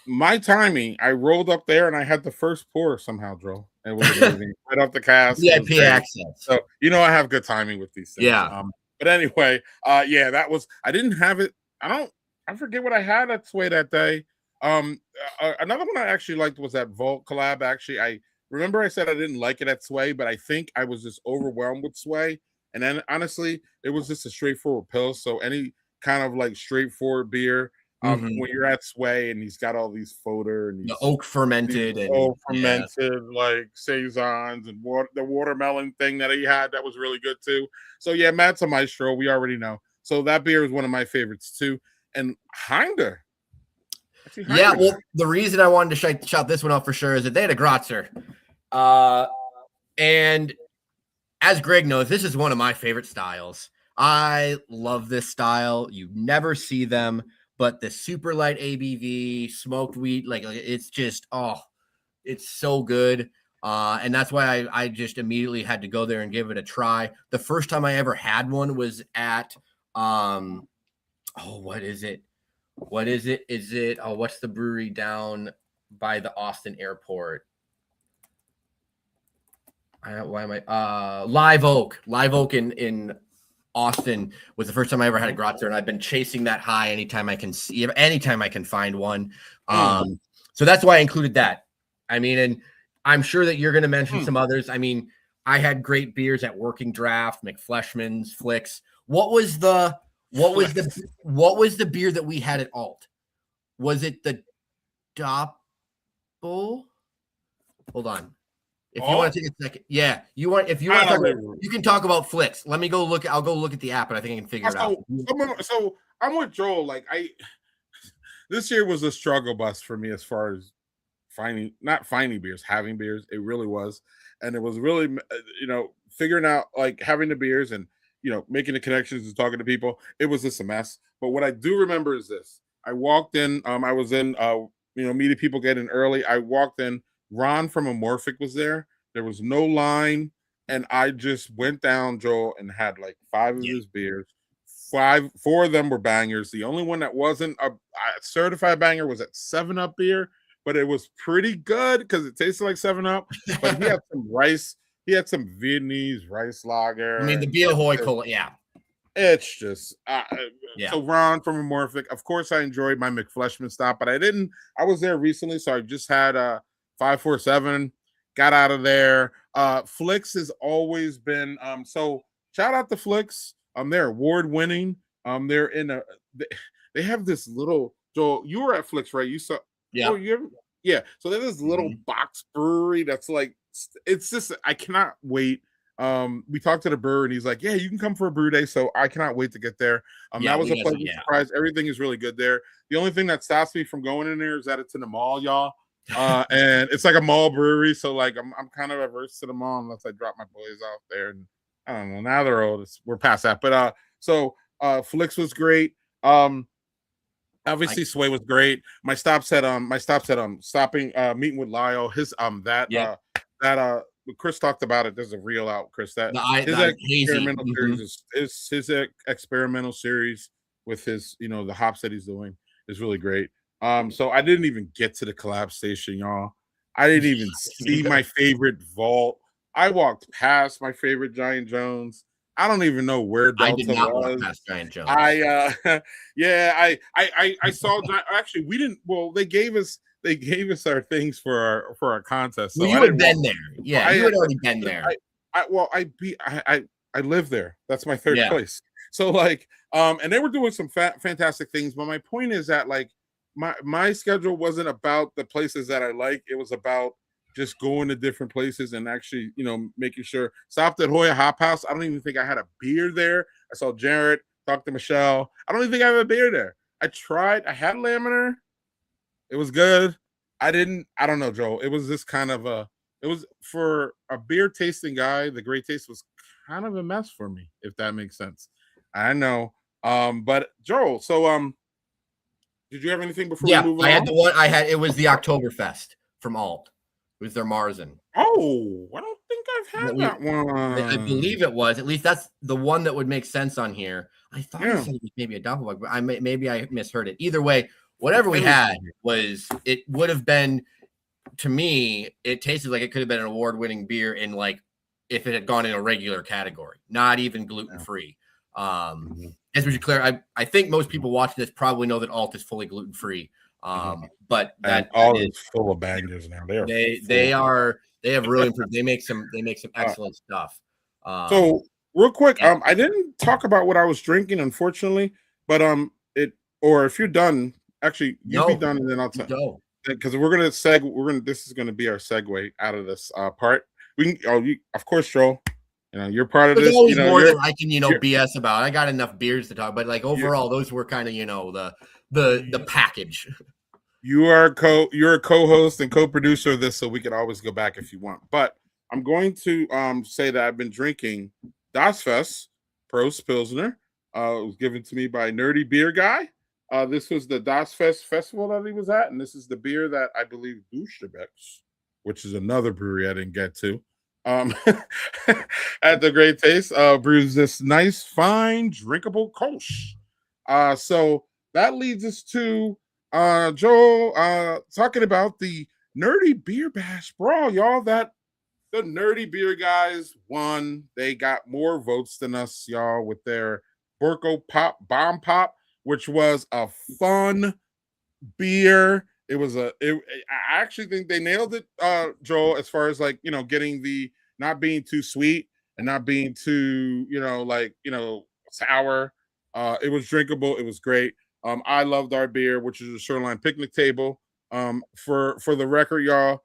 my timing, I rolled up there and I had the first pour somehow, Joe. It was amazing. Right off the cast. VIP accents. So, I have good timing with these things. Yeah. But anyway, that was, I didn't have it. I forget what I had at Sway that day. Another one I actually liked was that Vault collab. Actually, I remember I said I didn't like it at Sway, but I think I was just overwhelmed with Sway. And then honestly, it was just a straightforward pill. So any kind of like straightforward beer, when you're at Sway and he's got all these fodder and the oak fermented like saisons and the watermelon thing that he had that was really good too. So Matt's a maestro, we already know. So that beer is one of my favorites too. And Hinder. Yeah, well, the reason I wanted to shout this one out for sure is that they had a Grotzer. And as Greg knows, this is one of my favorite styles. I love this style. You never see them, but the super light ABV, smoked wheat, like it's just, it's so good. And that's why I just immediately had to go there and give it a try. The first time I ever had one was at, what is it? What's the brewery down by the Austin airport? Live Oak in Austin was the first time I ever had a Grotzer, and I've been chasing that high anytime I can find one. So that's why I included that. I mean, and I'm sure that you're going to mention some others. I mean, I had great beers at Working Draft, McFleshman's, Flicks. What was the beer that we had at Alt? Was it the Doppel? Hold on. If you want to take a second, you want to talk about, you can talk about Flicks. Let me go look. I'll go look at the app, and I think I can figure it out. So I'm with Joel. Like this year was a struggle bus for me as far as having beers. It really was, and it was really figuring out like having the beers and making the connections and talking to people. It was just a mess. But what I do remember is this: I walked in. I was in. Meeting people getting early. I walked in. Ron from Amorphic was there. There was no line. And I just went down, Joel, and had like 5 of his beers. 4 of them were bangers. The only one that wasn't a certified banger was that 7-Up beer, but it was pretty good because it tasted like 7-Up. But he had some rice. He had some Vietnamese rice lager. I mean, the Biohoy Cola, It's just So Ron from Amorphic. Of course, I enjoyed my McFleshman stop, but I was there recently, so I just had 547, got out of there. Flicks has always been so shout out to Flicks. They're award winning. They're in they have this little Joel. You were at Flicks, right? You saw So there's this little box brewery that's like it's just I cannot wait. We talked to the brewer and he's like, yeah, you can come for a brew day. So I cannot wait to get there. That was a pleasant surprise. Everything is really good there. The only thing that stops me from going in there is that it's in the mall, y'all. And it's like a mall brewery. So like, I'm kind of averse to the mall unless I drop my boys off there. And I don't know, now they're old. We're past that. But, Flicks was great. Obviously Sway was great. My stop said stopping, meeting with Lyle, his, Chris talked about it. There's a reel out, Chris. That his experimental series is his experimental series with his, the hops that he's doing is really great. So I didn't even get to the collab station, y'all. I didn't even see my favorite vault. I walked past my favorite Giant Jones. I don't even know where I did Delta not walk was. past Giant Jones. Yeah, I saw. Actually, we didn't. Well, they gave us our things for our contest. So Well, you I had didn't been walk. there. Yeah, I you had already been there. I live there. That's my third Yeah. place. So like, and they were doing some fantastic things. But my point is that like my schedule wasn't about the places that I like. It was about just going to different places and actually, making sure. Stopped at Hoya Hop House. I don't even think I had a beer there. I saw Jared, talked to Michelle. I don't even think I have a beer there. I tried. I had Laminer. It was good. I don't know, Joel. It was this kind of it was for a beer tasting guy, the Great Taste was kind of a mess for me, if that makes sense. I know. But Joel, so did you have anything before we Yeah, move I had on? the one. It was the Oktoberfest from Alt. It was their Marzen. Oh, I don't think I've had that one. I believe it was. At least that's the one that would make sense on here. I thought you said it was maybe a Doppelbock, but maybe I misheard it. Either way, whatever we had it would have been, to me, it tasted like it could have been an award-winning beer in like if it had gone in a regular category, not even gluten-free. As we should clear, I think most people watching this probably know that Alt is fully gluten-free. But that Alt is full of bangers now. They have really improved. They make some excellent stuff. So real quick, I didn't talk about what I was drinking, unfortunately, but or if you're done, actually you be done and then I'll tell you. Because this is gonna be our segue out of this part. We can of course, Joel, you're part of this. Always more than I can, BS about. I got enough beers to talk, but like overall, those were kind of, the package. You're a co-host and co-producer of this, so we can always go back if you want. But I'm going to say that I've been drinking Das Fest Prost Pilsner. It was given to me by Nerdy Beer Guy. This was the Das Fest festival that he was at, and this is the beer that I believe Busterbeck's, which is another brewery I didn't get to, at the Great Taste, brews this nice, fine, drinkable Kolsch. So that leads us to Joel, talking about the Nerdy Beer Bash Brawl, y'all. That the Nerdy Beer guys won. They got more votes than us, y'all, with their Borco Pop Bomb Pop, which was a fun beer. It was I actually think they nailed it, Joel, as far as like, getting the not being too sweet and not being too, sour. It was drinkable. It was great. I loved our beer, which is a Shoreline Picnic Table. For the record, y'all,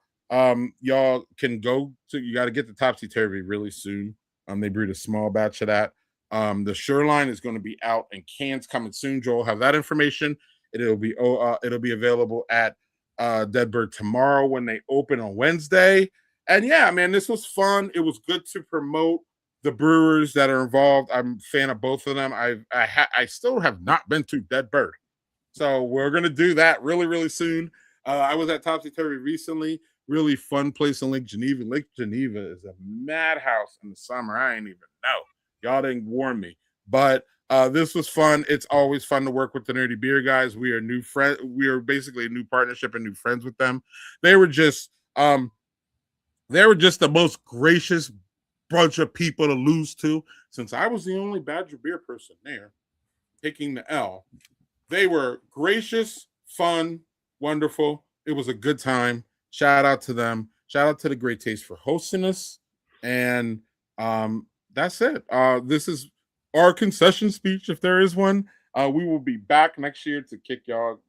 y'all can go to, you got to get the Topsy Turvy really soon. They brewed a small batch of that. The Shoreline is going to be out and cans coming soon. Joel have that information. It'll be available at Deadbird tomorrow when they open on Wednesday. And yeah, man, this was fun. It was good to promote the brewers that are involved. I'm a fan of both of them. I still have not been to Deadbird, so we're gonna do that really, really soon. I was at Topsy Turvy recently. Really fun place in Lake Geneva. Lake Geneva is a madhouse in the summer. I ain't even know. Y'all didn't warn me, but this was fun. It's always fun to work with the Nerdy Beer guys. We are new friends. We are basically a new partnership and new friends with them. They were just the most gracious bunch of people to lose to. Since I was the only Badger Beer person there taking the L, they were gracious, fun, wonderful. It was a good time. Shout out to them. Shout out to the Great Taste for hosting us. And that's it. This is our concession speech, if there is one. We will be back next year to kick y'all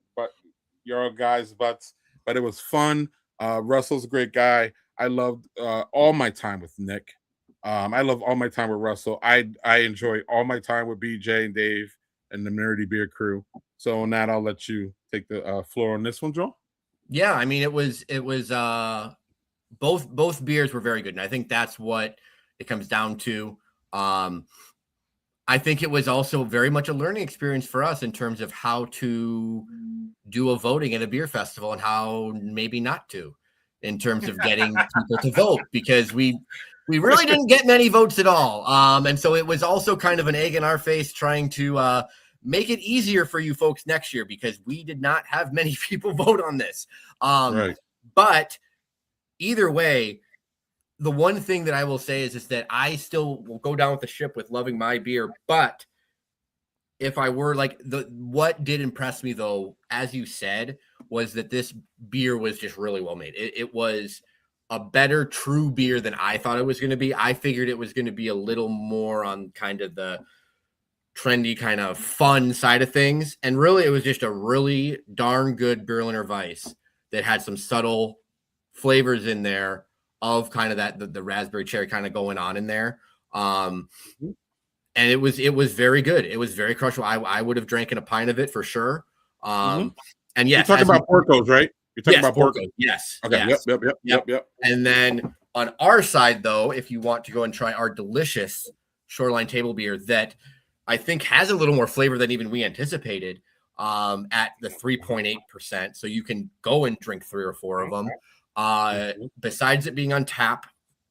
guys' butts. But it was fun. Russell's a great guy. I loved all my time with Nick. I love all my time with Russell. I enjoy all my time with BJ and Dave and the Nerdy Beer crew. So on that, I'll let you take the floor on this one, Joel. Yeah, I mean, it was both beers were very good, and I think that's what it comes down to. I think it was also very much a learning experience for us in terms of how to do a voting at a beer festival and how maybe not to, in terms of getting people to vote, because we really didn't get many votes at all. And so it was also kind of an egg in our face trying to make it easier for you folks next year, because we did not have many people vote on this. Right. But either way, the one thing that I will say is that I still will go down with the ship with loving my beer, but if I were like what did impress me though, as you said, was that this beer was just really well made. It was a better true beer than I thought it was going to be. I figured it was going to be a little more on kind of the trendy, kind of fun side of things. And really, it was just a really darn good Berliner Weiss that had some subtle flavors in there of kind of that the raspberry cherry kind of going on in there. And it was very good. It was very crushable. I would have drank a pint of it for sure. And yes, you're talking about Portos, right? You're talking about Portos. Yes. Okay. Yes. Yep. And then on our side, though, if you want to go and try our delicious Shoreline Table beer that I think has a little more flavor than even we anticipated, at the 3.8%. So you can go and drink 3 or 4 of them. Besides it being on tap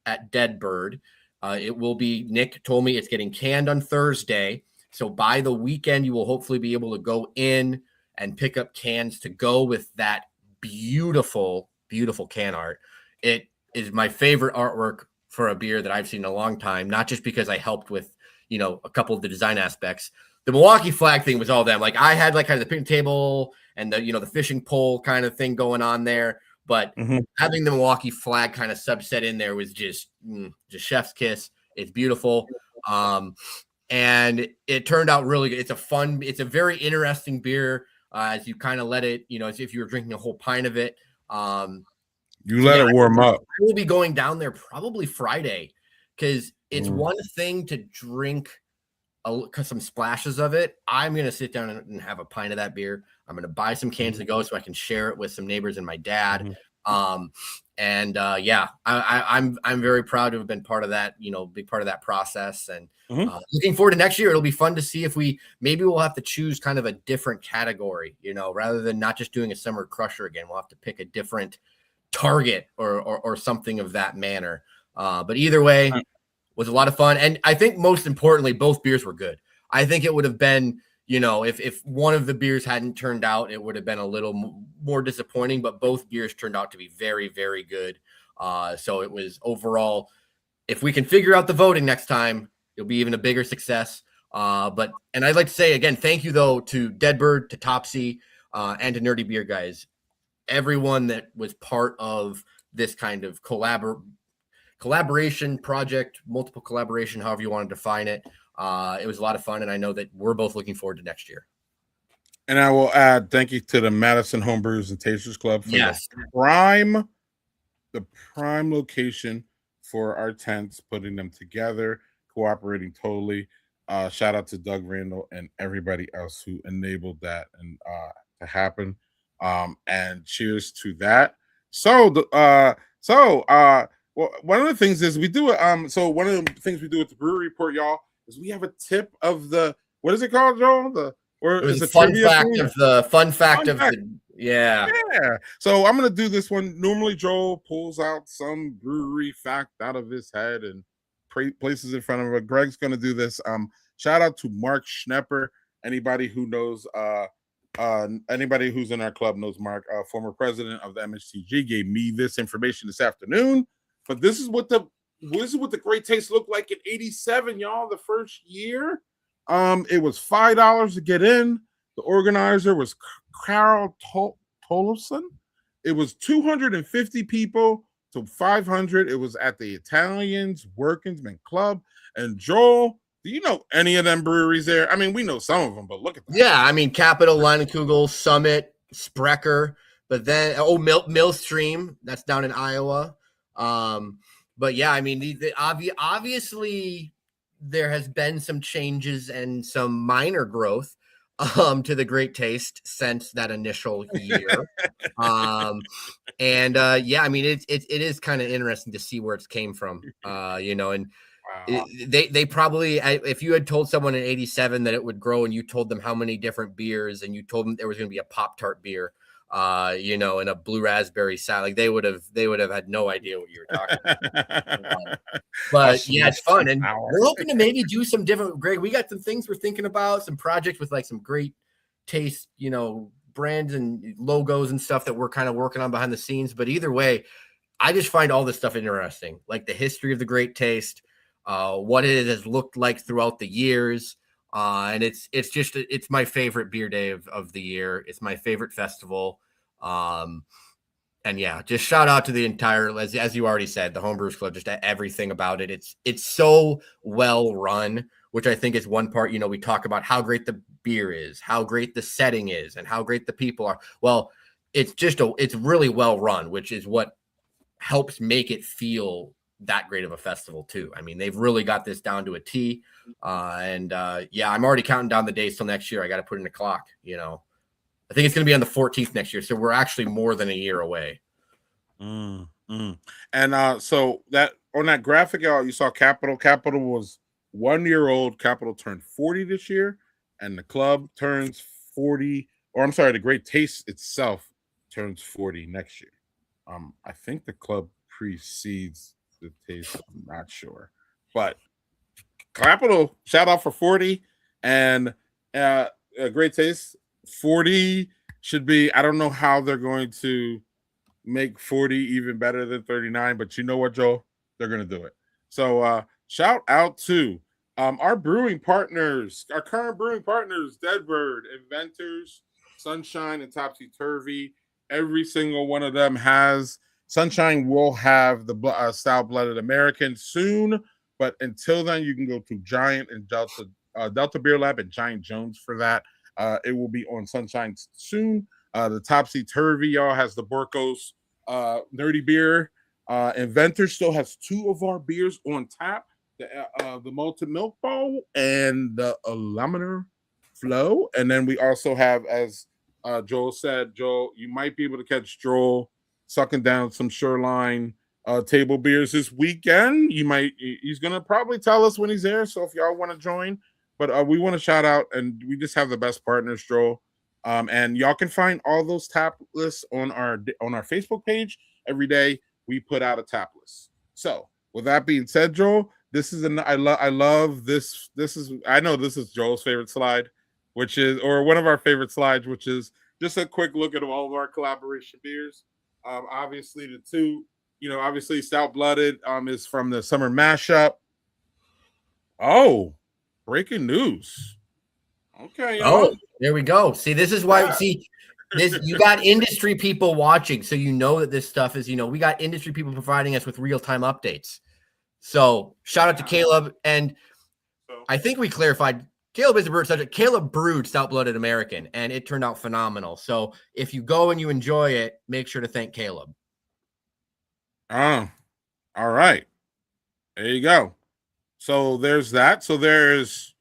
at Dead Bird, it will be, Nick told me it's getting canned on Thursday. So by the weekend, you will hopefully be able to go in and pick up cans to go with that beautiful, beautiful can art. It is my favorite artwork for a beer that I've seen in a long time, not just because I helped with, a couple of the design aspects. The Milwaukee flag thing was all them. Like I had like kind of the picnic table and the fishing pole kind of thing going on there. But having the Milwaukee flag kind of subset in there was just chef's kiss. It's beautiful. And it turned out really good. It's a very interesting beer as you kind of let it, as if you were drinking a whole pint of it. You let it warm up. We'll be going down there probably Friday because it's one thing to drink some splashes of it. I'm going to sit down and have a pint of that beer. I'm going to buy some cans to go so I can share it with some neighbors and my dad. I'm very proud to have been part of that, big part of that process. And looking forward to next year. It'll be fun to see if we'll have to choose kind of a different category, rather than not just doing a summer crusher again. We'll have to pick a different target or something of that manner. But either way, was a lot of fun. And I think most importantly, both beers were good. I think it would have been, if one of the beers hadn't turned out, it would have been a little more disappointing, but both beers turned out to be very, very good. So it was overall, if we can figure out the voting next time, it'll be even a bigger success. And I'd like to say again, thank you though to Deadbird, to Topsy, and to Nerdy Beer Guys, everyone that was part of this kind of collaboration project, multiple collaboration, however you want to define it. It was a lot of fun, and I know that we're both looking forward to next year. And I will add thank you to the Madison Homebrewers and Tasters Club for the prime location for our tents, putting them together, cooperating totally. Shout out to Doug Randall and everybody else who enabled that and to happen. And cheers to that. Well, one of the things is we do one of the things we do with the brewery report, y'all, is we have a tip of the, what is it called, Joel? Fun fact of the yeah. So I'm gonna do this one. Normally Joel pulls out some brewery fact out of his head and places in front of him. Greg's gonna do this. Shout out to Mark Schnepper. Anybody who knows anybody who's in our club knows Mark, former president of the MHTG, gave me this information this afternoon. But this is what the Great Taste looked like in '87, y'all. The first year, it was $5 to get in. The organizer was Carol Tollefson. It was 250 people to 500. It was at the Italians Workingsman Club. And Joel, do you know any of them breweries there? I mean, we know some of them, but look at that. Yeah, I mean, Capital, Leinenkugel, Summit, Sprecher, but then Millstream, that's down in Iowa. But yeah, I mean, obviously there has been some changes and some minor growth to the Great Taste since that initial year. Yeah, I mean, it is kind of interesting to see where it's came from, and they probably, if you had told someone in '87 that it would grow and you told them how many different beers and you told them there was going to be a Pop-Tart beer, and a blue raspberry salad, like they would have had no idea what you were talking about. But yeah, it's fun. And we're hoping to maybe do some different, Greg, we got some things we're thinking about, some projects with like some Great Taste, brands and logos and stuff that we're kind of working on behind the scenes. But either way, I just find all this stuff interesting, like the history of the Great Taste, what it has looked like throughout the years. And it's my favorite beer day of the year. It's my favorite festival. And yeah, just shout out to the entire, as you already said, the Homebrewers Club, just everything about it. It's so well run, which I think is one part. We talk about how great the beer is, how great the setting is, and how great the people are. Well, it's really well run, which is what helps make it feel that great of a festival too. I mean, they've really got this down to a T. And I'm already counting down the days till next year. I got to put in a clock, I think it's going to be on the 14th next year. So we're actually more than a year away. And so that on that graphic, y'all, you saw Capital. Capital was 1 year old. Capital turned 40 this year, and the club turns 40. Or I'm sorry, the Great Taste itself turns 40 next year. I think the club precedes the Taste. I'm not sure, but Capital, shout out for 40, and Great Taste 40 should be. I don't know how they're going to make 40 even better than 39, but you know what, Joel? They're going to do it. So shout out to our brewing partners, our current brewing partners, Deadbird, Inventors, Sunshine, and Topsy Turvy. Every single one of them has. Sunshine will have the Stout Blooded American soon, but until then, you can go to Giant and Delta Beer Lab and Giant Jones for that. It will be on Sunshine soon. The Topsy Turvy, y'all, has the Borkos Nerdy Beer. Inventor still has 2 of our beers on tap: the Malted Milk Bowl and the Aluminum Flow. And then we also have, as Joel said, Joel, you might be able to catch Joel sucking down some Shoreline table beers this weekend. He's gonna probably tell us when he's there. So if y'all want to join, but we want to shout out, and we just have the best partners, Joel. And y'all can find all those tap lists on our Facebook page. Every day we put out a tap list. So with that being said, Joel, this is I love this. I know this is Joel's favorite slide, or one of our favorite slides, which is just a quick look at all of our collaboration beers. Obviously the two, obviously Stout Blooded is from the summer mashup. Oh, breaking news. Okay, y'all. Oh, there we go. See, this is why. See, you got industry people watching, so you know that this stuff is. We got industry people providing us with real-time updates. So shout out to Caleb, and I think we clarified. Caleb is a brewer subject. Caleb brewed Stout Blooded American, and it turned out phenomenal. So if you go and you enjoy it, make sure to thank Caleb. All right. There you go. So there's that. So there's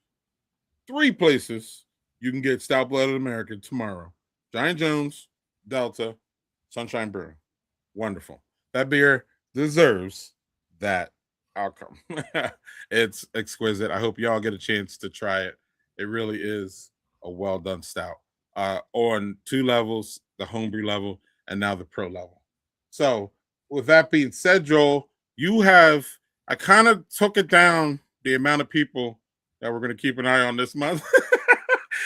3 places you can get Stout Blooded American tomorrow: Giant Jones, Delta, Sunshine Brewing. Wonderful. That beer deserves that outcome. It's exquisite. I hope y'all get a chance to try it. It really is a well done stout on 2 levels: the homebrew level and now the pro level. So with that being said, Joel, I kind of took it down, the amount of people that we're going to keep an eye on this month.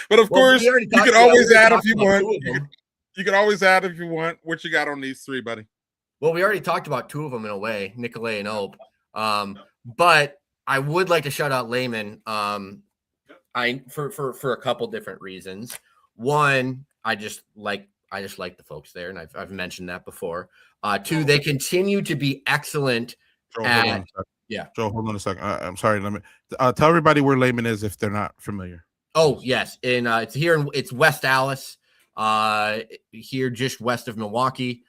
But of course, you can always add if you want. You can always add if you want. What you got on these 3, buddy? Well, we already talked about 2 of them in a way, Nicolay and Ope. But I would like to shout out Layman. For a couple different reasons. One, I just like the folks there, and I've mentioned that before. 2, they continue to be excellent. Joel, Joel, hold on a second. I'm sorry. Let me tell everybody where Layman is if they're not familiar. Oh yes, it's West Allis, here just west of Milwaukee.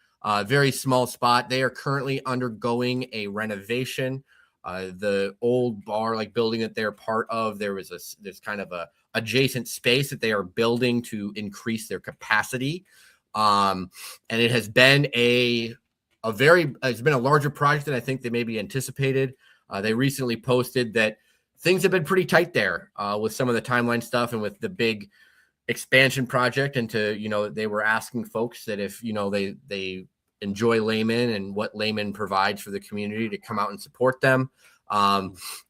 Very small spot. They are currently undergoing a renovation. The old bar building that they're part of, there's kind of a adjacent space that they are building to increase their capacity. And it has been it's been a larger project than I think they maybe anticipated. They recently posted that things have been pretty tight there with some of the timeline stuff and with the big expansion project. And they were asking folks that if, they enjoy Layman and what Layman provides for the community, to come out and support them.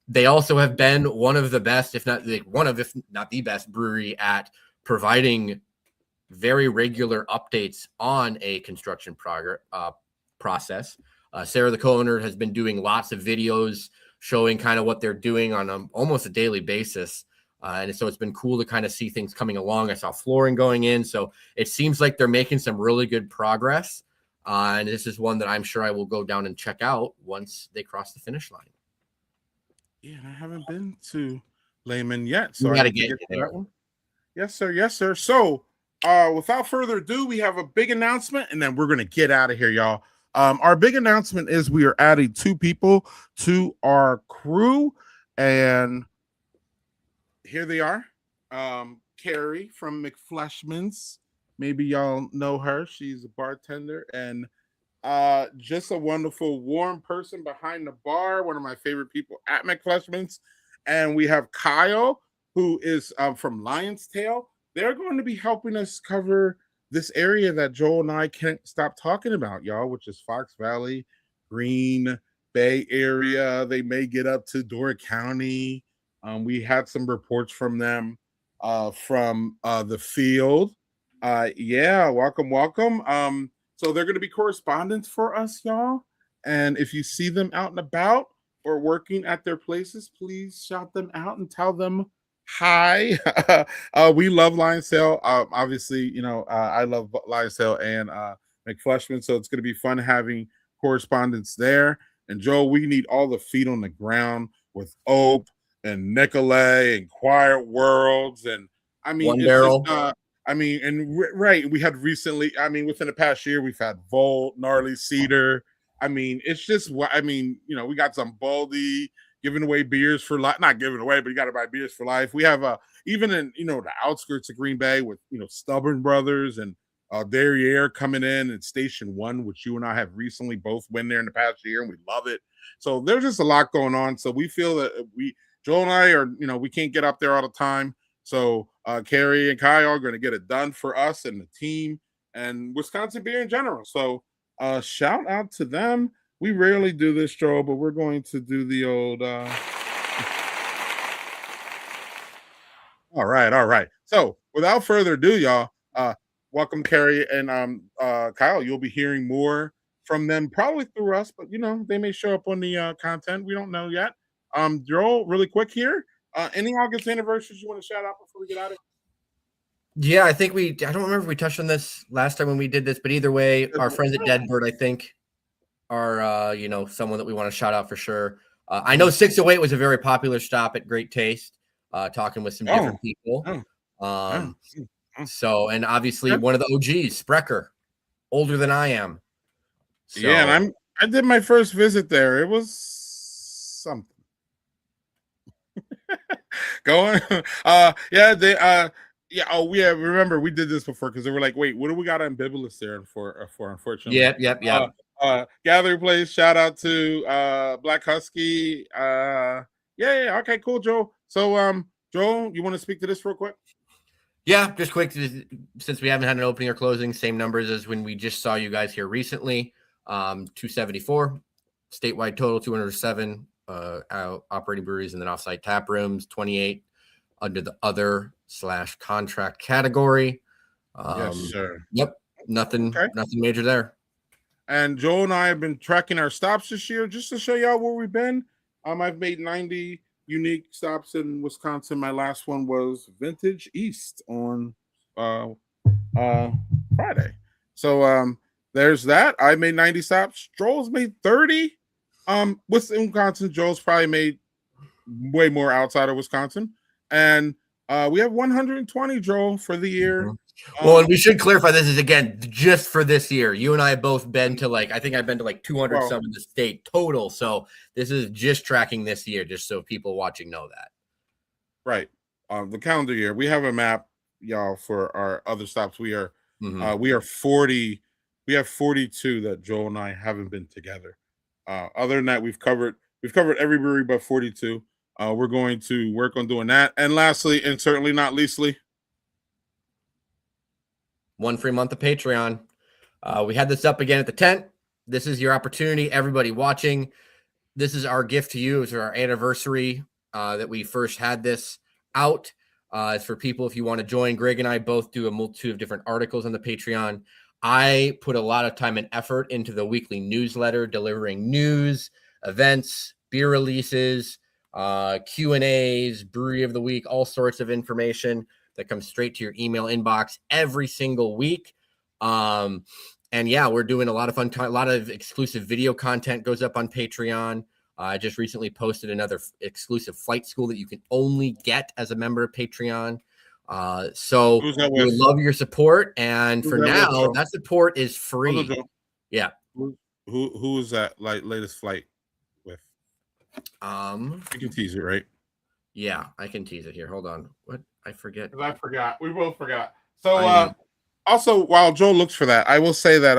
They also have been one of the best, if not the best brewery at providing very regular updates on a construction process. Sarah, the co-owner, has been doing lots of videos showing kind of what they're doing on almost a daily basis. And so it's been cool to kind of see things coming along. I saw flooring going in. So it seems like they're making some really good progress. And this is one that I'm sure I will go down and check out once they cross the finish line. Yeah, I haven't been to Layman yet, so You I got to need to get get to there. that one. Yes, sir. Yes, sir. So, without further ado, we have a big announcement, and then we're gonna get out of here, y'all. Our big announcement is we are adding 2 people to our crew, and here they are. Carrie from McFleshman's. Maybe y'all know her. She's a bartender and just a wonderful, warm person behind the bar. One of my favorite people at McFleshman's. And we have Kyle, who is from Lion's Tail. They're going to be helping us cover this area that Joel and I can't stop talking about, y'all, which is Fox Valley, Green Bay area. They may get up to Dora County. We had some reports from them from the field. Yeah, welcome, welcome. So they're going to be correspondents for us, y'all. And if you see them out and about or working at their places, please shout them out and tell them hi. We love Lion Sale. Obviously, I love Lion Sale and McFleshman. So it's going to be fun having correspondence there. And Joe, we need all the feet on the ground with Ope and Nicolay and Quiet Worlds. And I mean, One it's just Barrel. right. We had recently, within the past year, we've had Volt, Gnarly Cedar. It's just what we got some Baldy giving away beers for life, not giving away, but you got to buy beers for life. We have even in the outskirts of Green Bay with Stubborn Brothers and Derriere coming in at Station 1, which you and I have recently both been there in the past year, and we love it. So there's just a lot going on. So we feel that Joel and I are, we can't get up there all the time. So Carrie and Kyle are going to get it done for us and the team and Wisconsin beer in general. So shout out to them. We rarely do this, Joel, but we're going to do the old. All right. So without further ado, y'all, welcome Carrie and Kyle. You'll be hearing more from them probably through us, but they may show up on the content. We don't know yet. Joel, really quick here. Any August anniversaries you want to shout out before we get out of here? Yeah, I don't remember if we touched on this last time when we did this, but either way, our friends at Deadbird, I think, are, someone that we want to shout out for sure. I know 608 was a very popular stop at Great Taste, talking with some different people. So, and obviously one of the OGs, Sprecher, older than I am. So, yeah, and I did my first visit there. It was something. Going, remember we did this before because they were like, wait, what do we got on Bibulus there for unfortunately? Yep. Gathering Place, shout out to Black Husky. Okay, cool, Joel. So Joel, you want to speak to this real quick? Yeah, just quick, since we haven't had an opening or closing, same numbers as when we just saw you guys here recently. 274 statewide total, 207 operating breweries and then offsite tap rooms, 28 under the other/contract category. Yes, sir. Yep, nothing major there. And Joel and I have been tracking our stops this year just to show y'all where we've been. I've made 90 unique stops in Wisconsin. My last one was Vintage East on Friday. So there's that. I made 90 stops. Joel's made 30. With Wisconsin, Joel's probably made way more outside of Wisconsin. And we have 120, Joel, for the year. Well, and we should clarify this is again just for this year. You and I have both been to I think I've been to 200 some in the state total. So this is just tracking this year, just so people watching know that. Right. The calendar year. We have a map, y'all, for our other stops. We are 40. We have 42 that Joel and I haven't been together. Other than that, we've covered every brewery but 42. We're going to work on doing that. And lastly, and certainly not leastly, 1 free month of Patreon. We had this up again at the tent. This is your opportunity, everybody watching. This is our gift to you. It's our anniversary that we first had this out. It's for people if you want to join. Greg and I both do a multitude of different articles on the Patreon. I put a lot of time and effort into the weekly newsletter, delivering news, events, beer releases, Q&As, brewery of the week, all sorts of information that comes straight to your email inbox every single week. And yeah, we're doing a lot of fun, a lot of exclusive video content goes up on Patreon. I just recently posted another exclusive flight school that you can only get as a member of Patreon. So Who's that we would with? love your support. And Who's for that with, now, Joe? that support is Hold on, free. Joe. Yeah. Who is that like latest flight with? You can tease it, right? Yeah, I can tease it here. Hold on. What? I forget. Because I forgot. We both forgot. So also while Joe looks for that, I will say that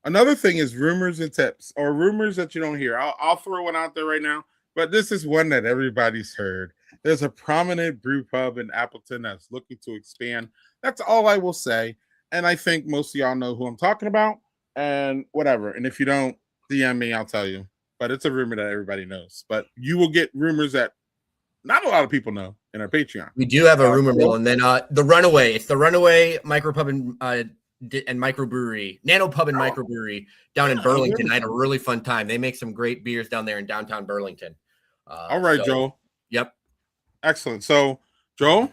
another thing is rumors and tips or rumors that you don't hear. I'll throw one out there right now, but this is one that everybody's heard. There's a prominent brew pub in Appleton that's looking to expand. That's all I will say. And I think most of y'all know who I'm talking about and whatever. And if you don't DM me, I'll tell you. But it's a rumor that everybody knows. But you will get rumors that not a lot of people know in our Patreon. We do have a rumor mill, and then the Runaway. It's the Runaway Micropub and Microbrewery, Nano Pub and Microbrewery down in Burlington. I had a really fun time. They make some great beers down there in downtown Burlington. All right, Joel. Yep. Excellent. So, Joel?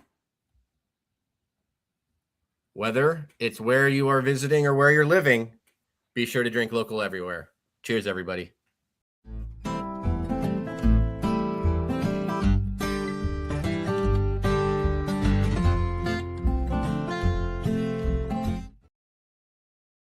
Whether it's where you are visiting or where you're living, be sure to drink local everywhere. Cheers, everybody.